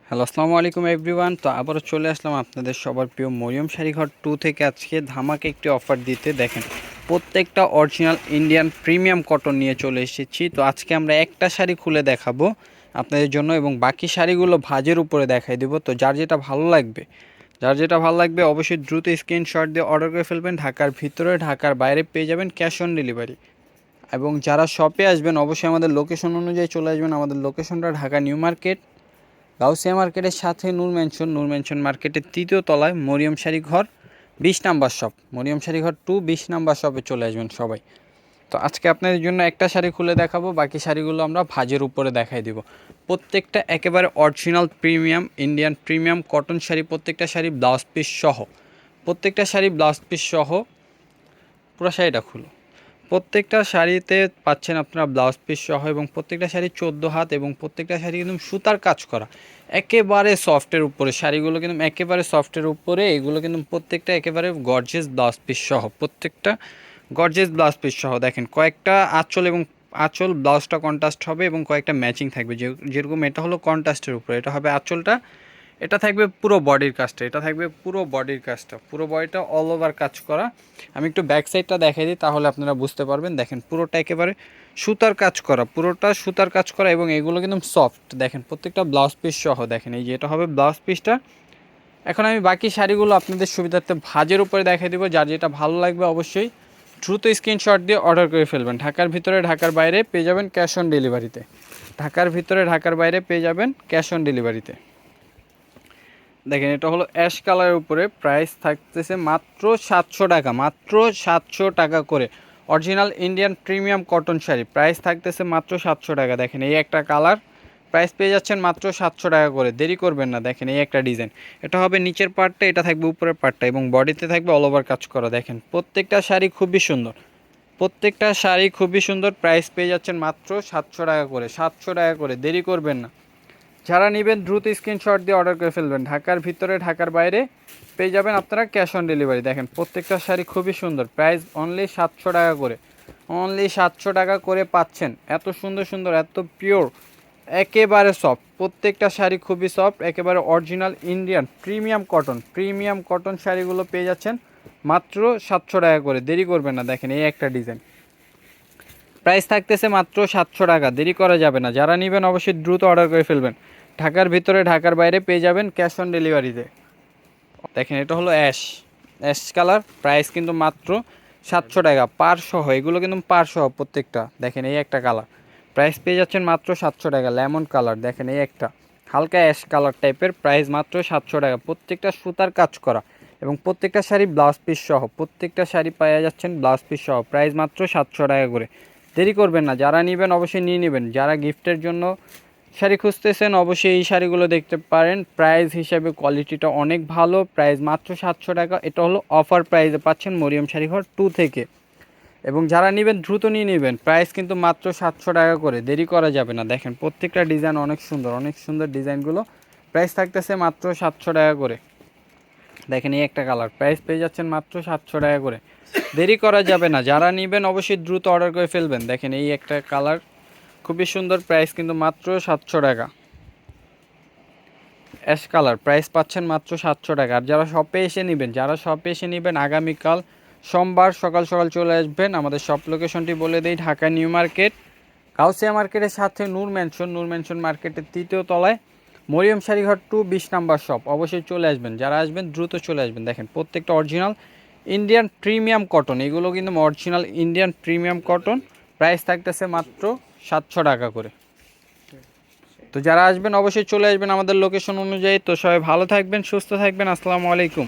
Hello, আসসালামু আলাইকুম everyone. তো আবারও চলে আসলাম আপনাদের সবার প্রিয় মরিয়ম শাড়িঘর 2 থেকে আজকে ধামাকে একটি অফার দিতে। দেখেন, প্রত্যেকটা অরিজিনাল ইন্ডিয়ান প্রিমিয়াম কটন নিয়ে চলে এসেছি। তো আজকে আমরা একটা শাড়ি খুলে দেখাবো আপনাদের জন্য এবং বাকি শাড়িগুলো ভাঁজের উপরে দেখাই দেবো। তো যার যেটা ভালো লাগবে অবশ্যই দ্রুত স্ক্রিনশট দিয়ে অর্ডার করে ফেলবেন। ঢাকার ভিতরে ঢাকার বাইরে পেয়ে যাবেন ক্যাশ অন ডেলিভারি। এবং যারা শপে আসবেন অবশ্যই আমাদের লোকেশন অনুযায়ী চলে আসবেন। আমাদের লোকেশনটা ঢাকা নিউ মার্কেট, গাউসিয়া মার্কেটের সাথে নূর মেনশন মার্কেটের তৃতীয় তলায় মরিয়ম শাড়ি ঘর 20 নাম্বার শপ, মরিয়ম শাড়ি ঘর 2 20 নাম্বার শপে চলে আসবেন সবাই। তো আজকে আপনাদের জন্য একটা শাড়ি খুলে দেখাবো, বাকি শাড়িগুলো আমরা ভাঁজের উপরে দেখাই দিব। প্রত্যেকটা একেবারে original premium Indian premium cotton sari, প্রত্যেকটা শাড়ি ব্লাউজ পিস সহ, প্রত্যেকটা শাড়ি ব্লাউজ পিস সহ। পুরো শাড়িটা খুলো। প্রত্যেকটা শাড়িতে পাচ্ছেন আপনারা ব্লাউজ পিস সহ এবং প্রত্যেকটা শাড়ি 14 হাত এবং প্রত্যেকটা শাড়ি কিন্তু সুতার কাজ করা, একেবারে সফটের উপরে। শাড়িগুলো কিন্তু একেবারে সফটের উপরে, এগুলো কিন্তু প্রত্যেকটা একেবারে গর্জিয়াস ব্লাউজ পিস সহ, প্রত্যেকটা গর্জিয়াস ব্লাউজ পিস সহ। দেখেন কয়েকটা আঁচল এবং আঁচল ব্লাউজটা কন্ট্রাস্ট হবে এবং কয়েকটা ম্যাচিং থাকবে। যেরকম এটা হলো কন্ট্রাস্টের উপরে, এটা হবে আঁচলটা, এটা থাকবে পুরো বডির কাজটা, এটা থাকবে পুরো বডির কাজটা, পুরো বডিটা অল ওভার কাজ করা। আমি একটু ব্যাক সাইডটা দেখাই দিই তাহলে আপনারা বুঝতে পারবেন। দেখেন পুরোটা একেবারে সুতার কাজ করা, পুরোটা সুতার কাজ করা এবং এগুলো কিন্তু সফট। দেখেন প্রত্যেকটা ব্লাউজ পিস সহ, দেখেন এই যে এটা হবে ব্লাউজ পিসটা। এখন আমি বাকি শাড়িগুলো আপনাদের সুবিধার্থে ভাঁজের উপরে দেখাই দিব। যার যেটা ভালো লাগবে অবশ্যই দ্রুত স্ক্রিনশট দিয়ে অর্ডার করে ফেলবেন। ঢাকার ভিতরে ঢাকার বাইরে পেয়ে যাবেন ক্যাশ অন ডেলিভারিতে। ঢাকার ভিতরে ঢাকার বাইরে পেয়ে যাবেন ক্যাশ অন ডেলিভারিতে। দেখেন এটা হলো অ্যাশ কালারের উপরে, প্রাইস থাকতেছে মাত্র 700 টাকা, মাত্র 700 টাকা করে। Original Indian premium cotton sari, price থাকতেছে মাত্র 700 টাকা। দেখেন এই একটা কালার, প্রাইস পেয়ে যাচ্ছেন মাত্র 700 টাকা করে। দেরি করবেন না। দেখেন এই একটা ডিজাইন, এটা হবে নিচের পার্টটা, এটা থাকবে উপরের পার্টটা এবং বডিতে থাকবে অল ওভার কাজ করা। দেখেন প্রত্যেকটা শাড়ি খুবই সুন্দর, প্রত্যেকটা শাড়ি খুবই সুন্দর। প্রাইস পেয়ে যাচ্ছেন মাত্র 700 টাকা করে, 700 টাকা করে। দেরি করবেন না। যারা নেবেন দ্রুত স্ক্রিনশট দিয়ে অর্ডার করে ফেলবেন। ঢাকার ভিতরে ঢাকার বাইরে পেয়ে যাবেন আপনারা ক্যাশ অন ডেলিভারি। দেখেন প্রত্যেকটা শাড়ি খুবই সুন্দর, প্রাইস অনলি 700 টাকা করে, অনলি 700 টাকা করে পাচ্ছেন। এত সুন্দর সুন্দর, এত পিওর, একেবারে সফট, প্রত্যেকটা শাড়ি খুবই সফট, একেবারে অরিজিনাল ইন্ডিয়ান প্রিমিয়াম কটন শাড়িগুলো পেয়ে যাচ্ছেন মাত্র 700 টাকা করে। দেরি করবেন না। দেখেন এই একটা ডিজাইন, প্রাইস থাকতেছে মাত্র 700 টাকা। দেরি করা যাবে না। যারা নেবেন অবশ্যই দ্রুত অর্ডার করে ফেলবেন। ঢাকার ভিতরে ঢাকার বাইরে পেয়ে যাবেন ক্যাশ অন ডেলিভারিতে। দেখেন এটা হলো অ্যাশ অ্যাশ কালার, প্রাইস কিন্তু মাত্র 700 টাকা পার সহ। এগুলো কিন্তু পার সহ প্রত্যেকটা। দেখেন এই একটা কালার, প্রাইস পেয়ে যাচ্ছেন মাত্র 700 টাকা। লেমন কালার, দেখেন এই একটা হালকা অ্যাশ কালার টাইপের, প্রাইস মাত্র 700 টাকা। প্রত্যেকটা সুতার কাজ করা এবং প্রত্যেকটা শাড়ি ব্লাউজ পিস সহ, প্রত্যেকটা শাড়ি পেয়ে যাচ্ছেন ব্লাউজ পিস সহ, প্রাইস মাত্র 700 টাকা করে। দেরি করবেন না। যারা নেবেন অবশ্যই নিয়ে নেবেন। যারা গিফটের জন্য শাড়ি খুঁজতেছেন অবশ্যই এই শাড়িগুলো দেখতে পারেন। প্রাইস হিসাবে কোয়ালিটিটা অনেক ভালো, প্রাইস মাত্র 700 টাকা। এটা হলো অফার প্রাইসে পাচ্ছেন মরিয়ম শাড়িঘর 2 থেকে। এবং যারা নেবেন দ্রুত নিয়ে নেবেন, প্রাইস কিন্তু মাত্র 700 টাকা করে। দেরি করা যাবে না। দেখেন প্রত্যেকটা ডিজাইন অনেক সুন্দর, অনেক সুন্দর ডিজাইনগুলো। প্রাইস থাকতেছে মাত্র 700 টাকা করে। দেখেন এই একটা কালার, প্রাইস পেয়ে যাচ্ছেন মাত্র 700 টাকা করে। দেরি করা যাবে না। যারা নেবেন অবশ্যই দ্রুত অর্ডার করে ফেলবেন। দেখেন এই একটা কালার খুবই সুন্দর, প্রাইস কিন্তু মাত্র 700 টাকা। অ্যাশ কালার, প্রাইস পাচ্ছেন মাত্র 700 টাকা। আর যারা শপে এসে নেবেন আগামীকাল সোমবার সকাল সকাল চলে আসবেন। আমাদের শপ লোকেশনটি বলে দিই, ঢাকা নিউ মার্কেট, গাউসিয়া মার্কেটের সাথে নূর মেনশন মার্কেটের তৃতীয় তলায় মরিয়ম শাড়িঘর 2 20 নাম্বার শপ। অবশ্যই চলে আসবেন। যারা আসবেন দ্রুত চলে আসবেন। দেখেন প্রত্যেকটা অরিজিনাল ইন্ডিয়ান প্রিমিয়াম কটন, এগুলো কিন্তু original Indian premium cotton. Price থাকতেছে মাত্র 700 টাকা করে। তো যারা আসবেন অবশ্যই চলে আসবেন আমাদের লোকেশন অনুযায়ী। তো সবাই ভালো থাকবেন, সুস্থ থাকবেন। আসসালামু আলাইকুম।